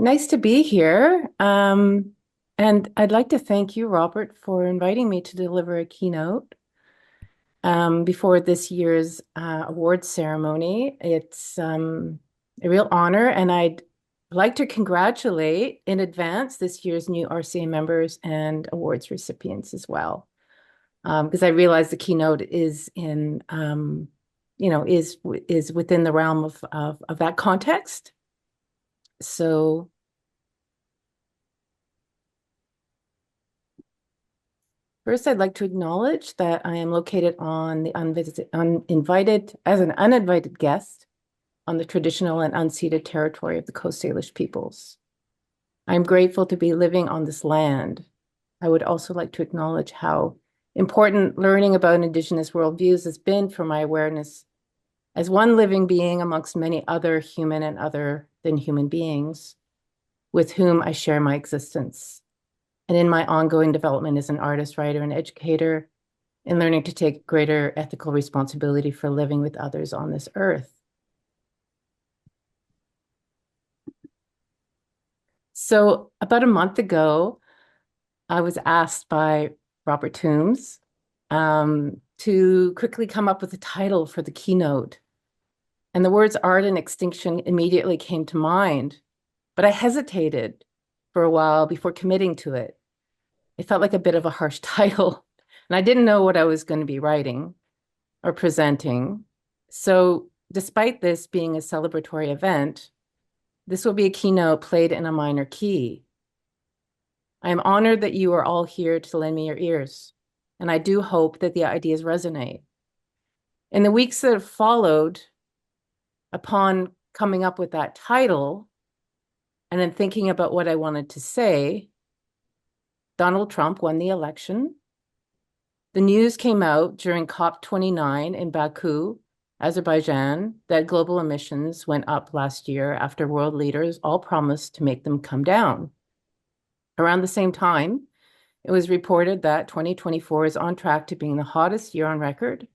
Nice to be here. And I'd like to thank you, Robert, for inviting me to deliver a keynote before this year's awards ceremony. It's a real honor, and I'd like to congratulate in advance this year's new RCA members and awards recipients as well. Because I realize the keynote is is within the realm of that context. So. First, I'd like to acknowledge that I am located on the as an uninvited guest on the traditional and unceded territory of the Coast Salish peoples. I'm grateful to be living on this land. I would also like to acknowledge how important learning about Indigenous worldviews has been for my awareness as one living being amongst many other human and other than human beings with whom I share my existence. And in my ongoing development as an artist, writer, and educator, in learning to take greater ethical responsibility for living with others on this earth. So about a month ago, I was asked by Robert Toombs to quickly come up with a title for the keynote. And the words art and extinction immediately came to mind, but I hesitated for a while before committing to it. It felt like a bit of a harsh title, and I didn't know what I was going to be writing or presenting. So despite this being a celebratory event, this will be a keynote played in a minor key. I am honored that you are all here to lend me your ears, and I do hope that the ideas resonate. In the weeks that have followed, upon coming up with that title, and then thinking about what I wanted to say, Donald Trump won the election. The news came out during COP29 in Baku, Azerbaijan, that global emissions went up last year after world leaders all promised to make them come down. Around the same time, it was reported that 2024 is on track to being the hottest year on record,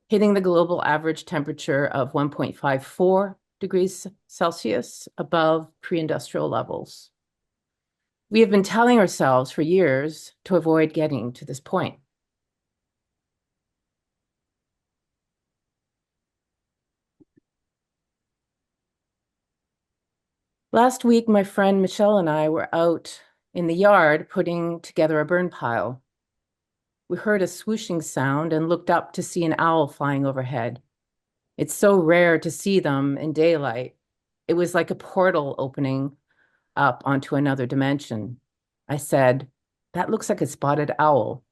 hitting the global average temperature of 1.54 degrees Celsius above pre-industrial levels. We have been telling ourselves for years to avoid getting to this point. Last week, my friend Michelle and I were out in the yard putting together a burn pile. We heard a swooshing sound and looked up to see an owl flying overhead. It's so rare to see them in daylight. It was like a portal opening up onto another dimension. I said, "That looks like a spotted owl."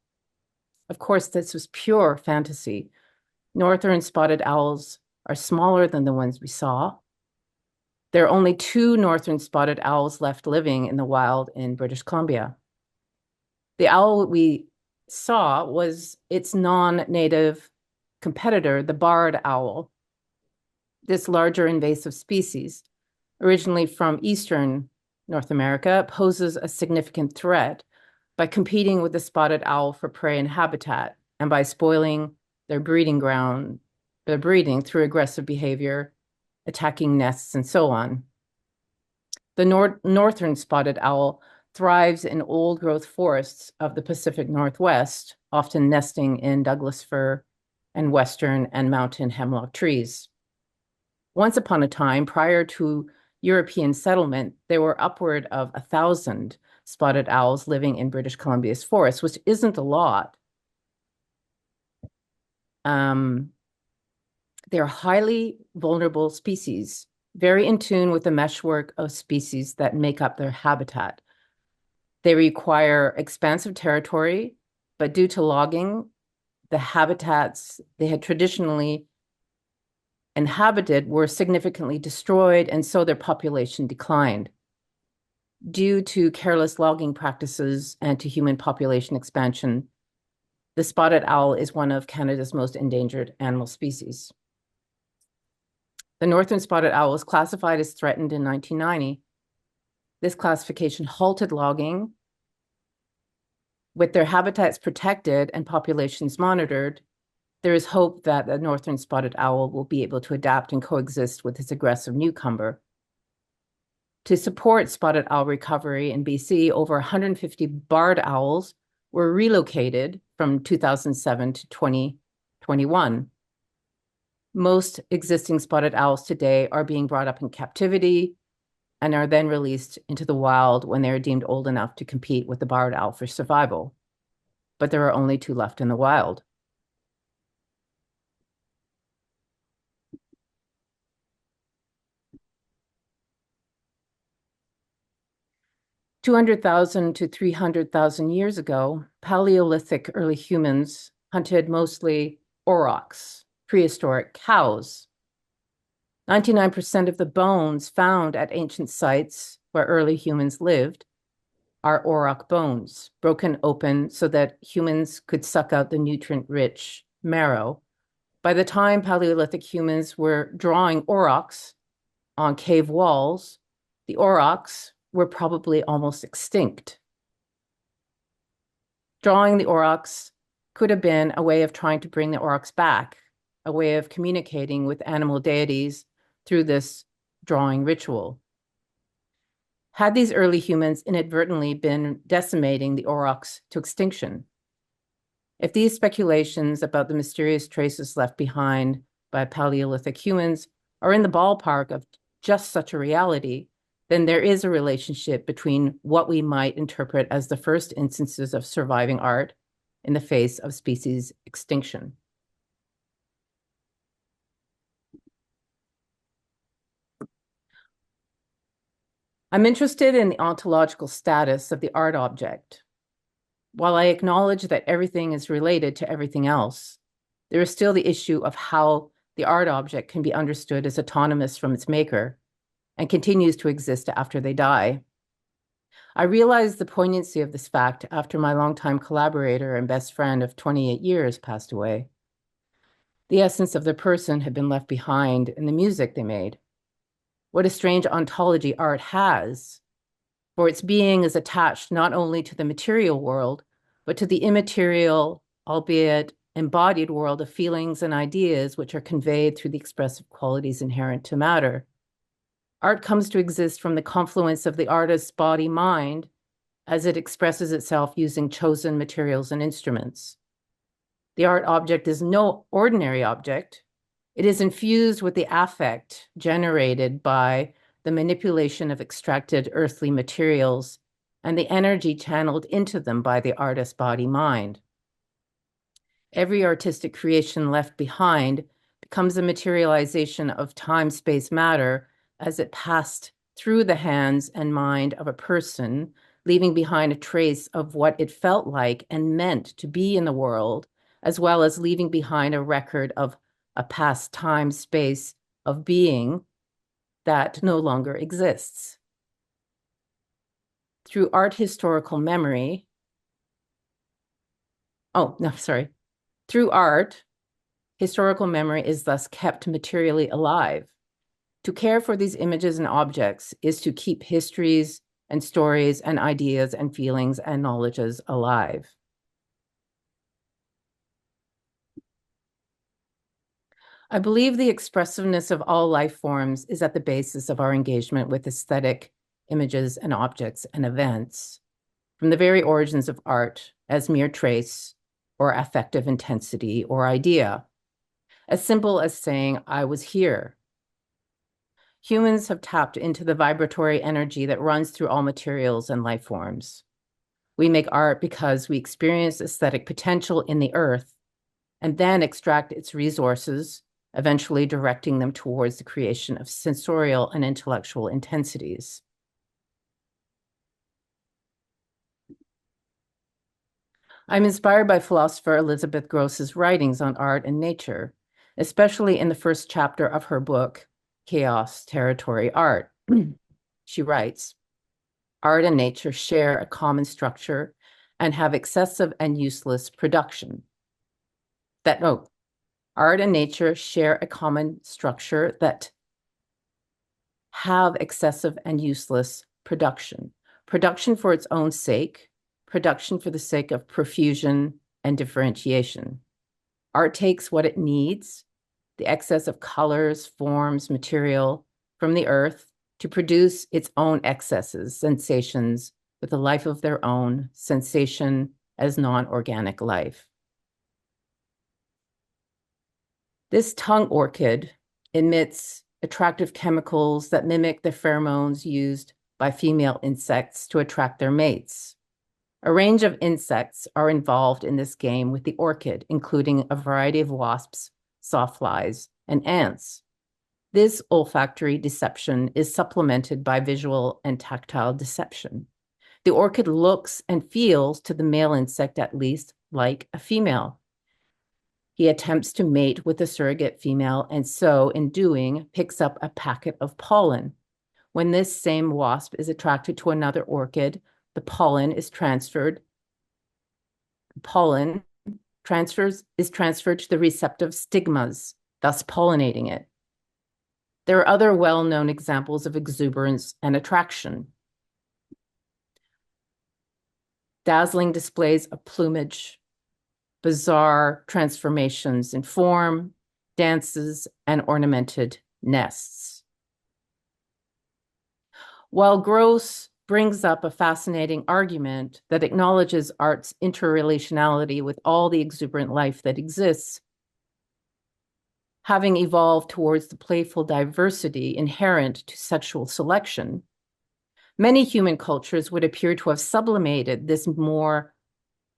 Of course, this was pure fantasy. Northern spotted owls are smaller than the ones we saw. There are only 2 northern spotted owls left living in the wild in British Columbia. The owl we saw was its non-native competitor, the barred owl. This larger invasive species, originally from eastern North America, poses a significant threat by competing with the spotted owl for prey and habitat, and by spoiling their breeding through aggressive behavior, attacking nests, and so on. The northern spotted owl thrives in old-growth forests of the Pacific Northwest, often nesting in Douglas fir and western and mountain hemlock trees. Once upon a time, prior to European settlement, there were upward of 1,000 spotted owls living in British Columbia's forests, which isn't a lot. They're highly vulnerable species, very in tune with the meshwork of species that make up their habitat. They require expansive territory, but due to logging, the habitats they had traditionally inhabited were significantly destroyed, and so their population declined. Due to careless logging practices and to human population expansion, the spotted owl is one of Canada's most endangered animal species. The northern spotted owl was classified as threatened in 1990. This classification halted logging. With their habitats protected and populations monitored, there is hope that the northern spotted owl will be able to adapt and coexist with its aggressive newcomer. To support spotted owl recovery in BC, over 150 barred owls were relocated from 2007 to 2021. Most existing spotted owls today are being brought up in captivity and are then released into the wild when they are deemed old enough to compete with the barred owl for survival. But there are only 2 left in the wild. "200,000 to 300,000 years ago, Paleolithic early humans hunted mostly aurochs, prehistoric cows. 99% of the bones found at ancient sites where early humans lived are auroch bones, broken open so that humans could suck out the nutrient-rich marrow. By the time Paleolithic humans were drawing aurochs on cave walls, the aurochs were probably almost extinct. Drawing the aurochs could have been a way of trying to bring the aurochs back, a way of communicating with animal deities through this drawing ritual. Had these early humans inadvertently been decimating the aurochs to extinction? If these speculations about the mysterious traces left behind by Paleolithic humans are in the ballpark of just such a reality, then there is a relationship between what we might interpret as the first instances of surviving art in the face of species extinction. I'm interested in the ontological status of the art object. While I acknowledge that everything is related to everything else, there is still the issue of how the art object can be understood as autonomous from its maker and continues to exist after they die. I realized the poignancy of this fact after my longtime collaborator and best friend of 28 years passed away. The essence of the person had been left behind in the music they made. What a strange ontology art has, for its being is attached not only to the material world, but to the immaterial, albeit embodied world of feelings and ideas which are conveyed through the expressive qualities inherent to matter. Art comes to exist from the confluence of the artist's body-mind as it expresses itself using chosen materials and instruments. The art object is no ordinary object. It is infused with the affect generated by the manipulation of extracted earthly materials and the energy channeled into them by the artist's body-mind. Every artistic creation left behind becomes a materialization of time, space, matter as it passed through the hands and mind of a person, leaving behind a trace of what it felt like and meant to be in the world, as well as leaving behind a record of a past time, space of being that no longer exists. Through art historical memory, through art, historical memory is thus kept materially alive. To care for these images and objects is to keep histories and stories and ideas and feelings and knowledges alive. I believe the expressiveness of all life forms is at the basis of our engagement with aesthetic images and objects and events, from the very origins of art as mere trace or affective intensity or idea, as simple as saying, I was here. Humans have tapped into the vibratory energy that runs through all materials and life forms. We make art because we experience aesthetic potential in the earth and then extract its resources, eventually directing them towards the creation of sensorial and intellectual intensities. I'm inspired by philosopher Elizabeth Gross's writings on art and nature, especially in the first chapter of her book, Chaos, Territory, Art. She writes, art and nature share a common structure and have excessive and useless production. Art and nature share a common structure that have excessive and useless production. Production for its own sake, production for the sake of profusion and differentiation. Art takes what it needs, the excess of colors, forms, material from the earth to produce its own excesses, sensations, with a life of their own, sensation as non-organic life. This tongue orchid emits attractive chemicals that mimic the pheromones used by female insects to attract their mates. A range of insects are involved in this game with the orchid, including a variety of wasps, sawflies, and ants. This olfactory deception is supplemented by visual and tactile deception. The orchid looks and feels, to the male insect at least, like a female. He attempts to mate with a surrogate female, and so, in doing, picks up a packet of pollen. When this same wasp is attracted to another orchid, the pollen is transferred to the receptive stigmas, thus pollinating it. There are other well-known examples of exuberance and attraction. Dazzling displays of plumage, bizarre transformations in form, dances, and ornamented nests. While Gross brings up a fascinating argument that acknowledges art's interrelationality with all the exuberant life that exists, having evolved towards the playful diversity inherent to sexual selection, many human cultures would appear to have sublimated this more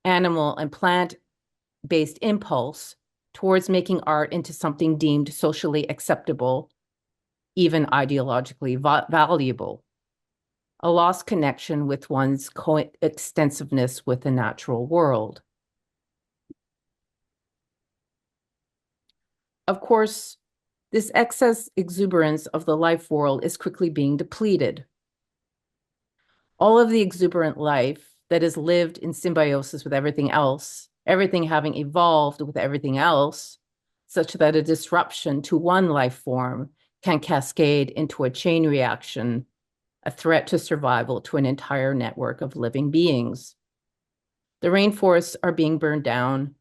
animal and plant-based impulse towards making art into something deemed socially acceptable, even ideologically valuable, a lost connection with one's coextensiveness with the natural world. Of course, this excess exuberance of the life world is quickly being depleted. All of the exuberant life that is lived in symbiosis with everything else, everything having evolved with everything else, such that a disruption to one life form can cascade into a chain reaction, a threat to survival to an entire network of living beings. The rainforests are being burned down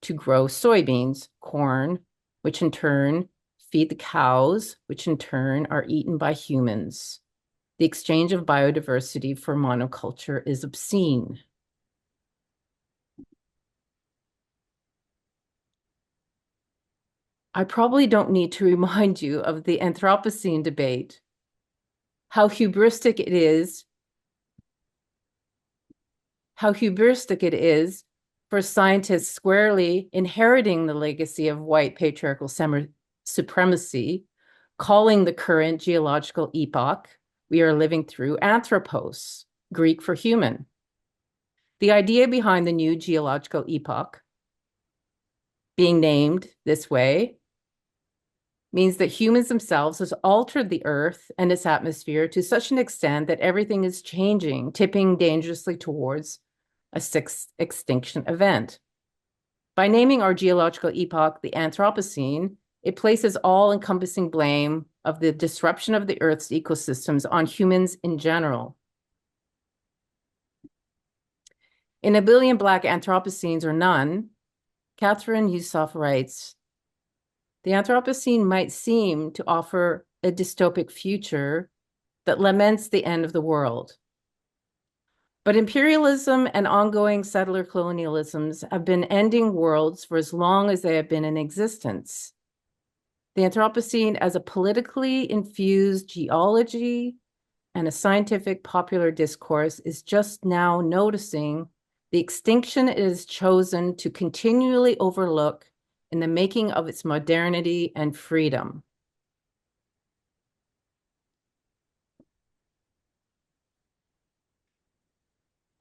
to grow soybeans, corn, which in turn feed the cows, which in turn are eaten by humans. The exchange of biodiversity for monoculture is obscene. I probably don't need to remind you of the Anthropocene debate, how hubristic it is for scientists squarely inheriting the legacy of white patriarchal supremacy, calling the current geological epoch we are living through anthropos, Greek for human. The idea behind the new geological epoch being named this way means that humans themselves has altered the earth and its atmosphere to such an extent that everything is changing, tipping dangerously towards a sixth extinction event. By naming our geological epoch the Anthropocene, it places all-encompassing blame of the disruption of the Earth's ecosystems on humans in general. In A Billion Black Anthropocenes or None, Catherine Yusuf writes, the Anthropocene might seem to offer a dystopic future that laments the end of the world. But imperialism and ongoing settler colonialisms have been ending worlds for as long as they have been in existence. The Anthropocene as a politically infused geology and a scientific popular discourse is just now noticing the extinction it has chosen to continually overlook in the making of its modernity and freedom.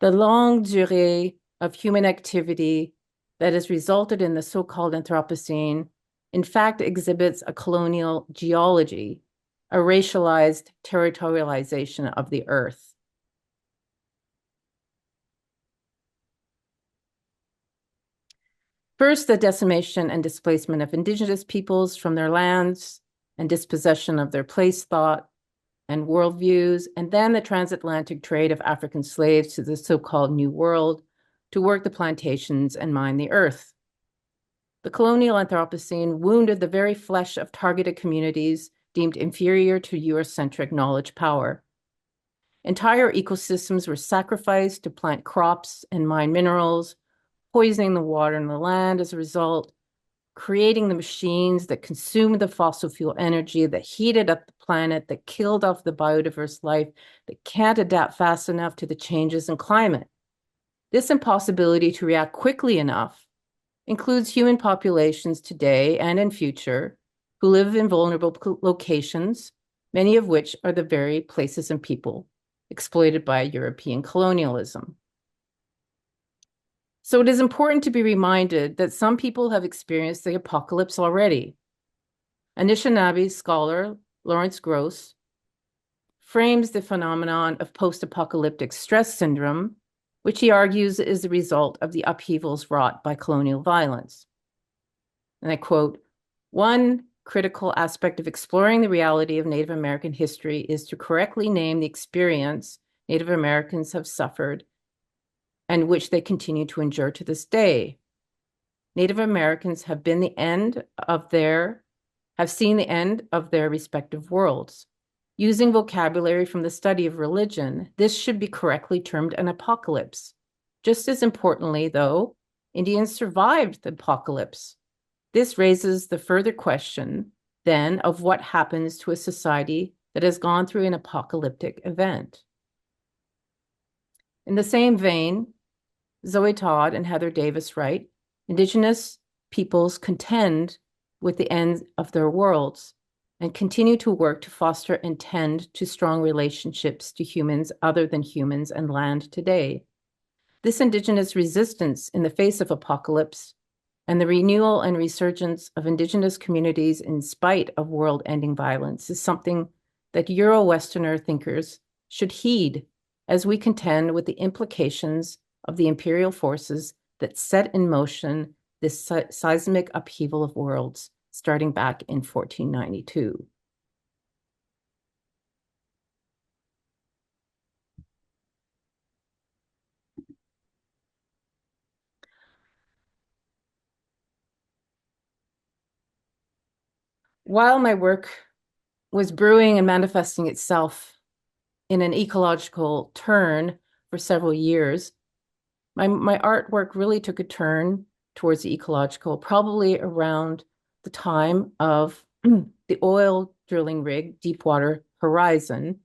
The longue durée of human activity that has resulted in the so-called Anthropocene, in fact, exhibits a colonial geology, a racialized territorialization of the earth. First, the decimation and displacement of indigenous peoples from their lands and dispossession of their place thought and worldviews, and then the transatlantic trade of African slaves to the so-called New World to work the plantations and mine the earth. The colonial Anthropocene wounded the very flesh of targeted communities deemed inferior to Eurocentric knowledge power. Entire ecosystems were sacrificed to plant crops and mine minerals, poisoning the water and the land as a result, creating the machines that consumed the fossil fuel energy, that heated up the planet, that killed off the biodiverse life, that can't adapt fast enough to the changes in climate. This impossibility to react quickly enough includes human populations today and in future who live in vulnerable locations, many of which are the very places and people exploited by European colonialism. So it is important to be reminded that some people have experienced the apocalypse already. Anishinaabe scholar Lawrence Gross frames the phenomenon of post-apocalyptic stress syndrome, which he argues is the result of the upheavals wrought by colonial violence. And I quote, "One critical aspect of exploring the reality of Native American history is to correctly name the experience Native Americans have suffered and which they continue to endure to this day. Native Americans have seen the end of their respective worlds. Using vocabulary from the study of religion, this should be correctly termed an apocalypse. Just as importantly, though, Indians survived the apocalypse. This raises the further question, then, of what happens to a society that has gone through an apocalyptic event." In the same vein, Zoe Todd and Heather Davis write, "Indigenous peoples contend with the end of their worlds and continue to work to foster and tend to strong relationships to humans other than humans and land today. This Indigenous resistance in the face of apocalypse and the renewal and resurgence of Indigenous communities in spite of world-ending violence is something that Euro-Westerner thinkers should heed as we contend with the implications of the imperial forces that set in motion this seismic upheaval of worlds starting back in 1492. While my work was brewing and manifesting itself in an ecological turn for several years, my artwork really took a turn towards the ecological, probably around the time of the oil drilling rig Deepwater Horizon,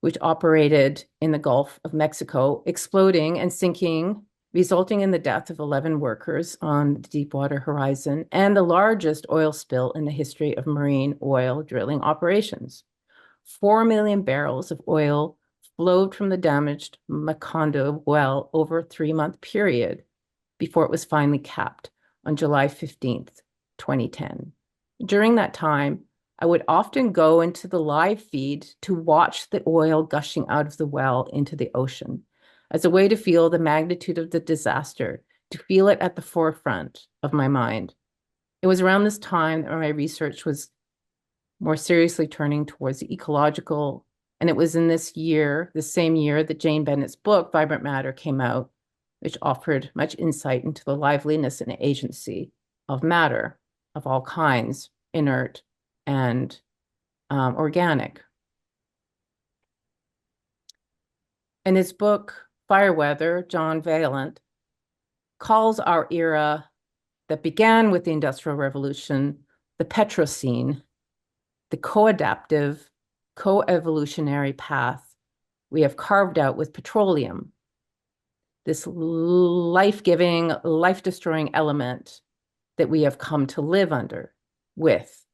which operated in the Gulf of Mexico, exploding and sinking, resulting in the death of 11 workers on the Deepwater Horizon and the largest oil spill in the history of marine oil drilling operations. 4 million barrels of oil flowed from the damaged Macondo well over a 3-month period before it was finally capped on July 15th, 2010. During that time, I would often go into the live feed to watch the oil gushing out of the well into the ocean as a way to feel the magnitude of the disaster, to feel it at the forefront of my mind. It was around this time that my research was more seriously turning towards the ecological. And it was in this year, the same year, that Jane Bennett's book, Vibrant Matter, came out, which offered much insight into the liveliness and agency of matter of all kinds, inert and organic. In his book, Fireweather, John Vaillant calls our era that began with the Industrial Revolution the Petrocene, the co-adaptive, co-evolutionary path we have carved out with petroleum, this life-giving, life-destroying element that we have come to live under with.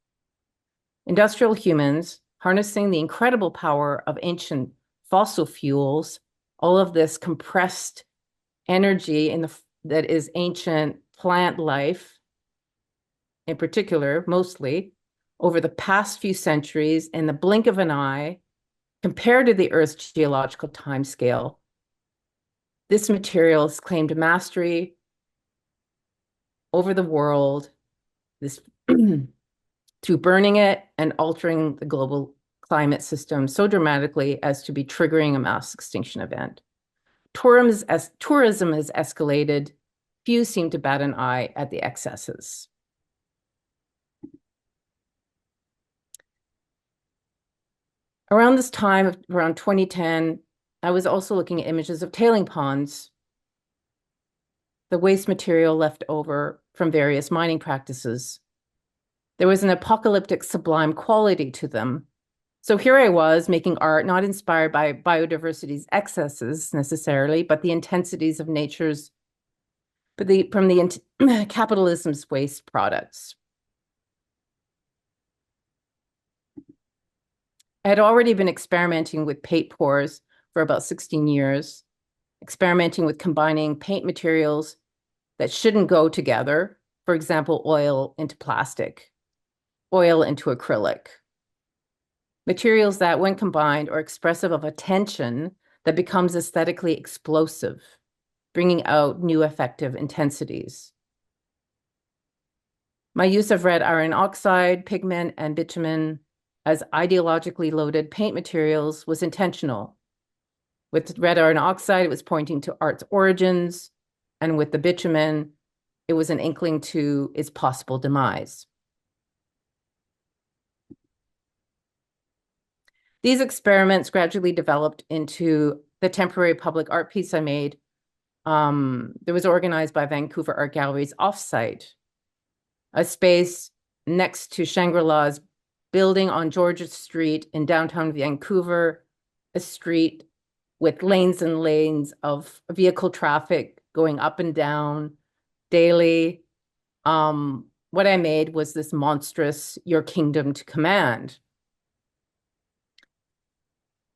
Industrial humans harnessing the incredible power of ancient fossil fuels, all of this compressed energy that is ancient plant life, in particular, mostly, over the past few centuries, in the blink of an eye, compared to the Earth's geological timescale, this material has claimed mastery over the world, this through burning it and altering the global climate system so dramatically as to be triggering a mass extinction event. Tourism has escalated. Few seem to bat an eye at the excesses. Around this time, around 2010, I was also looking at images of tailing ponds, the waste material left over from various mining practices. There was an apocalyptic sublime quality to them. So here I was making art not inspired by biodiversity's excesses necessarily, but the intensities of nature's, from the capitalism's waste products. I had already been experimenting with paint pours for about 16 years, experimenting with combining paint materials that shouldn't go together, for example, oil into plastic, oil into acrylic. Materials that, when combined, are expressive of a tension that becomes aesthetically explosive, bringing out new affective intensities. My use of red iron oxide, pigment, and bitumen as ideologically loaded paint materials was intentional. With red iron oxide, it was pointing to art's origins, and with the bitumen, it was an inkling to its possible demise. These experiments gradually developed into the temporary public art piece I made. That was organized by Vancouver Art Gallery's offsite, a space next to Shangri-La's building on Georgia Street in downtown Vancouver, a street with lanes and lanes of vehicle traffic going up and down daily. What I made was this monstrous "Your Kingdom to Command."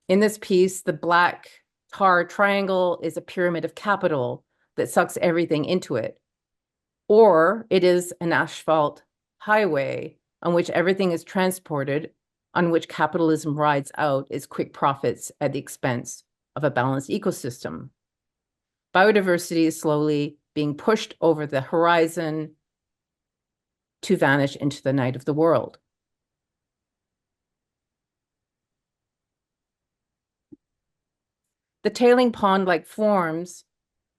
In this piece, the black tar triangle is a pyramid of capital that sucks everything into it. Or it is an asphalt highway on which everything is transported, on which capitalism rides out its quick profits at the expense of a balanced ecosystem. Biodiversity is slowly being pushed over the horizon to vanish into the night of the world. The tailing pond-like forms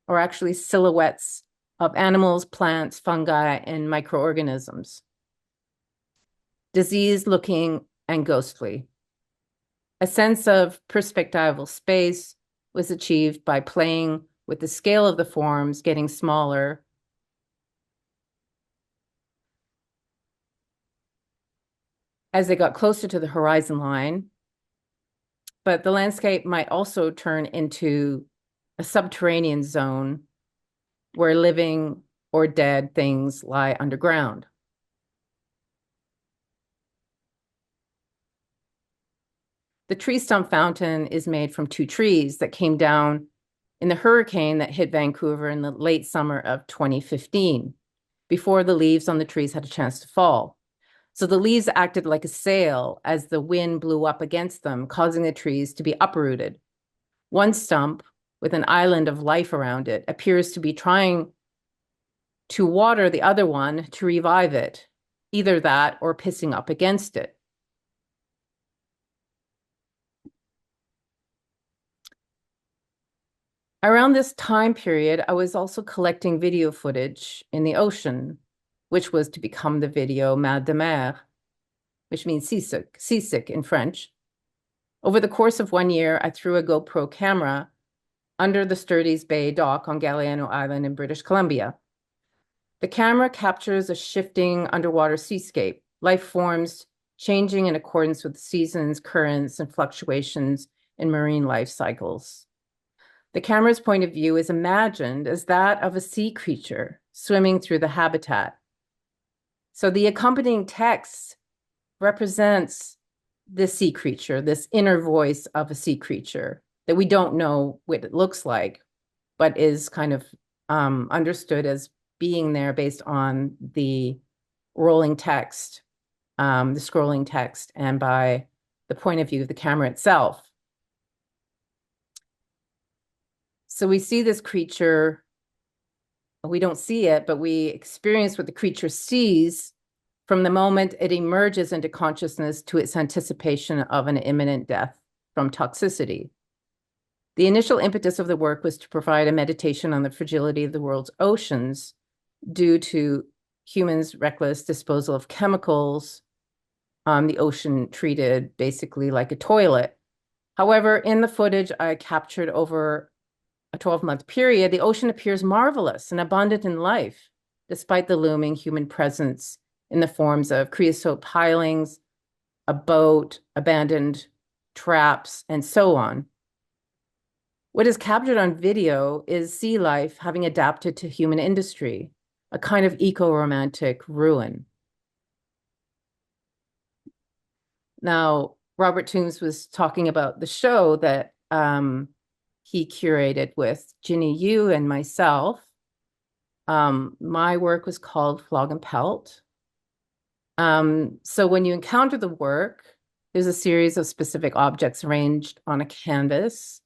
are actually silhouettes of animals, plants, fungi, and microorganisms. Diseased-looking and ghostly. A sense of perspectival space was achieved by playing with the scale of the forms, getting smaller, as they got closer to the horizon line. But the landscape might also turn into a subterranean zone where living or dead things lie underground. The tree stump fountain is made from two trees that came down in the hurricane that hit Vancouver in the late summer of 2015, before the leaves on the trees had a chance to fall. So the leaves acted like a sail as the wind blew up against them, causing the trees to be uprooted. One stump, with an island of life around it, appears to be trying to water the other one to revive it, either that or pissing up against it. Around this time period, I was also collecting video footage in the ocean, which was to become the video Mal de Mer, which means seasick in French. Over the course of 1 year, I threw a GoPro camera under the Sturdy's Bay dock on Galiano Island in British Columbia. The camera captures a shifting underwater seascape, life forms changing in accordance with seasons, currents, and fluctuations in marine life cycles. The camera's point of view is imagined as that of a sea creature swimming through the habitat. So the accompanying text represents the sea creature, this inner voice of a sea creature that we don't know what it looks like, but is kind of understood as being there based on the rolling text, the scrolling text, and by the point of view of the camera itself. So we see this creature, we don't see it, but we experience what the creature sees from the moment it emerges into consciousness to its anticipation of an imminent death from toxicity. The initial impetus of the work was to provide a meditation on the fragility of the world's oceans due to humans' reckless disposal of chemicals the ocean treated basically like a toilet. However, in the footage I captured over a 12-month period, the ocean appears marvelous and abundant in life, despite the looming human presence in the forms of creosote pilings, a boat, abandoned traps, and so on. What is captured on video is sea life having adapted to human industry, a kind of eco-romantic ruin. Now, Robert Toombs was talking about the show that he curated with Ginny Yu and myself. My work was called Flog and Pelt. So when you encounter the work, there's a series of specific objects arranged on a canvas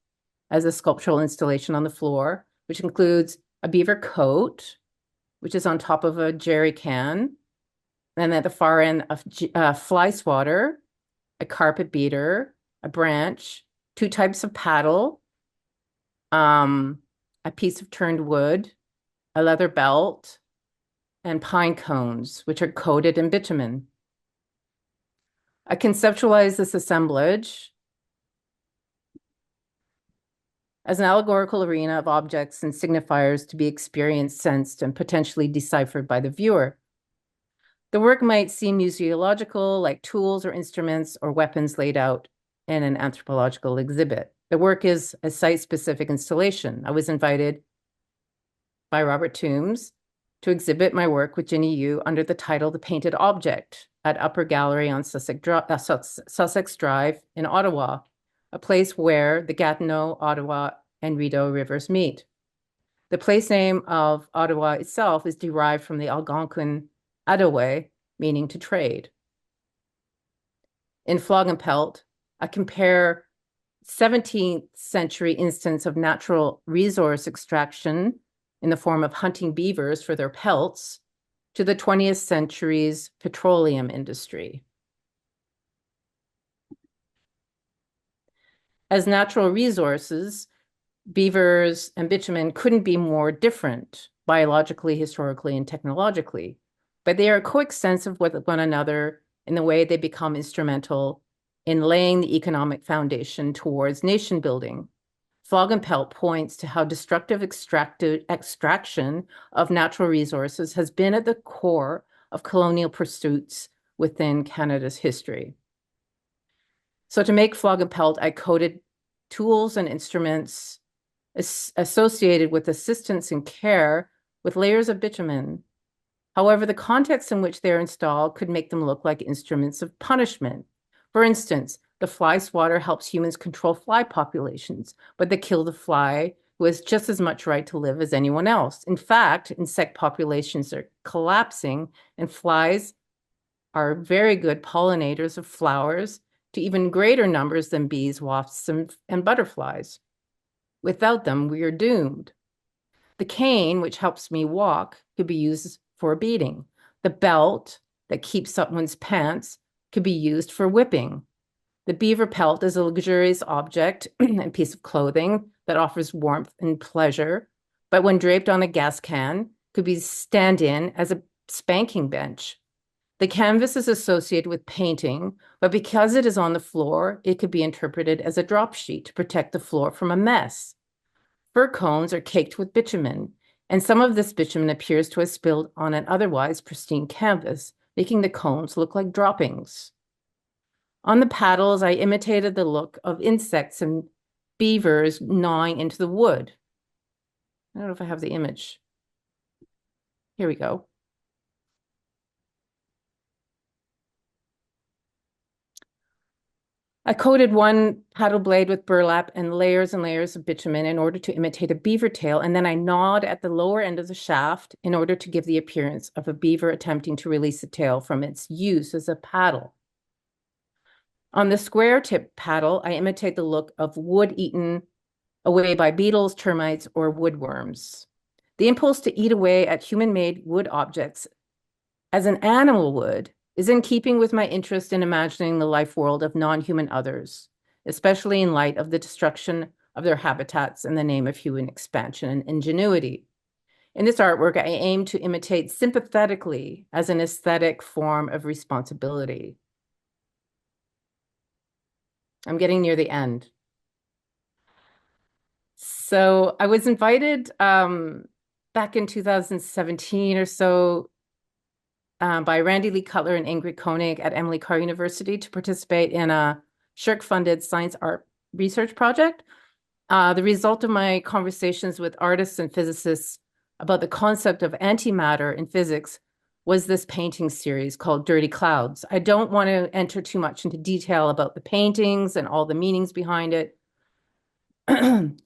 as a sculptural installation on the floor, which includes a beaver coat, which is on top of a jerry can, and at the far end, a fly swatter, a carpet beater, a branch, two types of paddle, a piece of turned wood, a leather belt, and pine cones, which are coated in bitumen. I conceptualized this assemblage as an allegorical arena of objects and signifiers to be experienced, sensed, and potentially deciphered by the viewer. The work might seem museological, like tools or instruments or weapons laid out in an anthropological exhibit. The work is a site-specific installation. I was invited by Robert Toombs to exhibit my work with Ginny Yu under the title The Painted Object at Upper Gallery on Sussex Drive in Ottawa, a place where the Gatineau, Ottawa, and Rideau rivers meet. The place name of Ottawa itself is derived from the Algonquin Adawe, meaning to trade. In Flog and Pelt, I compare 17th century instance of natural resource extraction in the form of hunting beavers for their pelts to the 20th century's petroleum industry. As natural resources, beavers and bitumen couldn't be more different biologically, historically, and technologically, but they are coextensive with one another in the way they become instrumental in laying the economic foundation towards nation building. Flog and Pelt points to how destructive extraction of natural resources has been at the core of colonial pursuits within Canada's history. So to make Flog and Pelt, I coded tools and instruments associated with assistance and care with layers of bitumen. However, the context in which they're installed could make them look like instruments of punishment. For instance, the fly swatter helps humans control fly populations, but they kill the fly who has just as much right to live as anyone else. In fact, insect populations are collapsing, and flies are very good pollinators of flowers to even greater numbers than bees, wasps, and butterflies. Without them, we are doomed. The cane, which helps me walk, could be used for a beating. The belt that keeps up one's pants could be used for whipping. The beaver pelt is a luxurious object and piece of clothing that offers warmth and pleasure, but when draped on a gas can, could be stand-in as a spanking bench. The canvas is associated with painting, but because it is on the floor, it could be interpreted as a drop sheet to protect the floor from a mess. Fir cones are caked with bitumen, and some of this bitumen appears to have spilled on an otherwise pristine canvas, making the cones look like droppings. On the paddles, I imitated the look of insects and beavers gnawing into the wood. I don't know if I have the image. Here we go. I coated one paddle blade with burlap and layers of bitumen in order to imitate a beaver tail, and then I gnawed at the lower end of the shaft in order to give the appearance of a beaver attempting to release the tail from its use as a paddle. On the square tip paddle, I imitate the look of wood eaten away by beetles, termites, or woodworms. The impulse to eat away at human-made wood objects as an animal would is in keeping with my interest in imagining the life world of non-human others, especially in light of the destruction of their habitats in the name of human expansion and ingenuity. In this artwork, I aim to imitate sympathetically as an aesthetic form of responsibility. I'm getting near the end. So I was invited back in 2017 or so by Randy Lee Cutler and Ingrid Koenig at Emily Carr University to participate in a SSHRC-funded science art research project. The result of my conversations with artists and physicists about the concept of antimatter in physics was this painting series called Dirty Clouds. I don't want to enter too much into detail about the paintings and all the meanings behind it,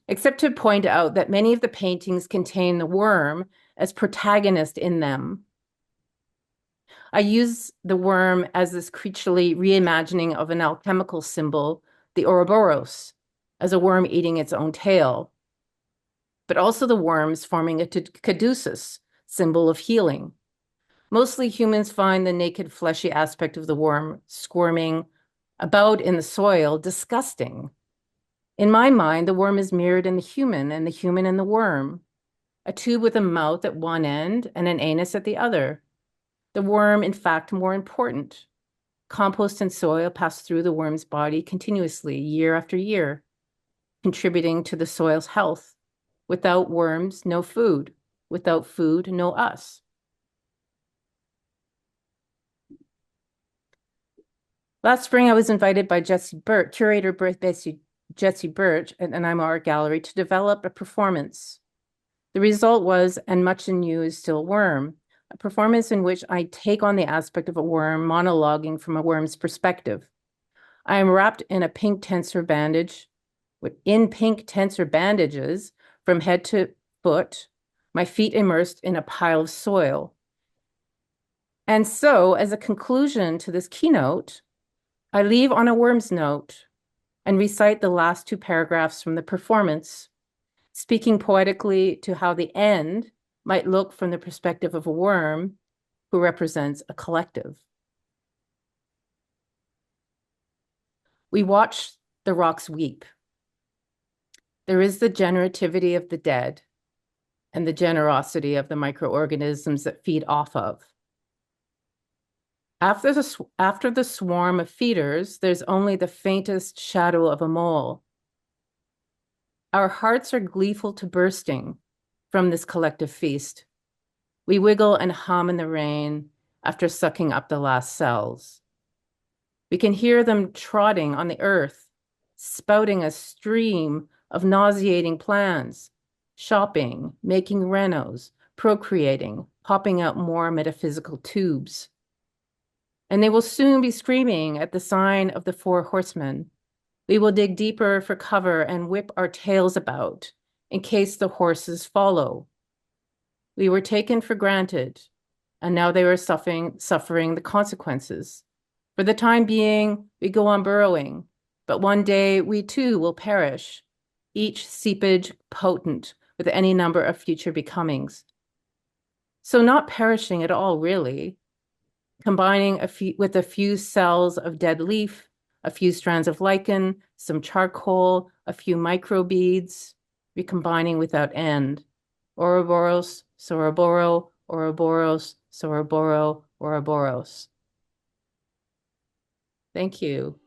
except to point out that many of the paintings contain the worm as protagonist in them. I use the worm as this creaturely reimagining of an alchemical symbol, the Ouroboros, as a worm eating its own tail, but also the worms forming a caduceus, symbol of healing. Mostly humans find the naked fleshy aspect of the worm squirming about in the soil disgusting. In my mind, the worm is mirrored in the human and the human in the worm, a tube with a mouth at one end and an anus at the other. The worm, in fact, more important. Compost and soil pass through the worm's body continuously, year after year, contributing to the soil's health. Without worms, no food. Without food, no us. Last spring, I was invited by curator Jessie Birch, and I'm Art Gallery, to develop a performance. The result was, and much in you is still worm, a performance in which I take on the aspect of a worm monologuing from a worm's perspective. I am wrapped in a pink tensor bandage, in pink tensor bandages from head to foot, my feet immersed in a pile of soil. And so, as a conclusion to this keynote, I leave on a worm's note and recite the last two paragraphs from the performance, speaking poetically to how the end might look from the perspective of a worm who represents a collective. We watch the rocks weep. There is the generativity of the dead and the generosity of the microorganisms that feed off of. After the swarm of feeders, there's only the faintest shadow of a mole. Our hearts are gleeful to bursting from this collective feast. We wiggle and hum in the rain after sucking up the last cells. We can hear them trotting on the earth, spouting a stream of nauseating plans, shopping, making renos, procreating, popping out more metaphysical tubes. And they will soon be screaming at the sign of the Four Horsemen. We will dig deeper for cover and whip our tails about in case the horses follow. We were taken for granted, and now they are suffering the consequences. For the time being, we go on burrowing, but one day we too will perish, each seepage potent with any number of future becomings. So not perishing at all, really, combining with a few cells of dead leaf, a few strands of lichen, some charcoal, a few microbeads, recombining without end. Ouroboros, Soroboro, Ouroboros, Soroboro, Ouroboros. Thank you.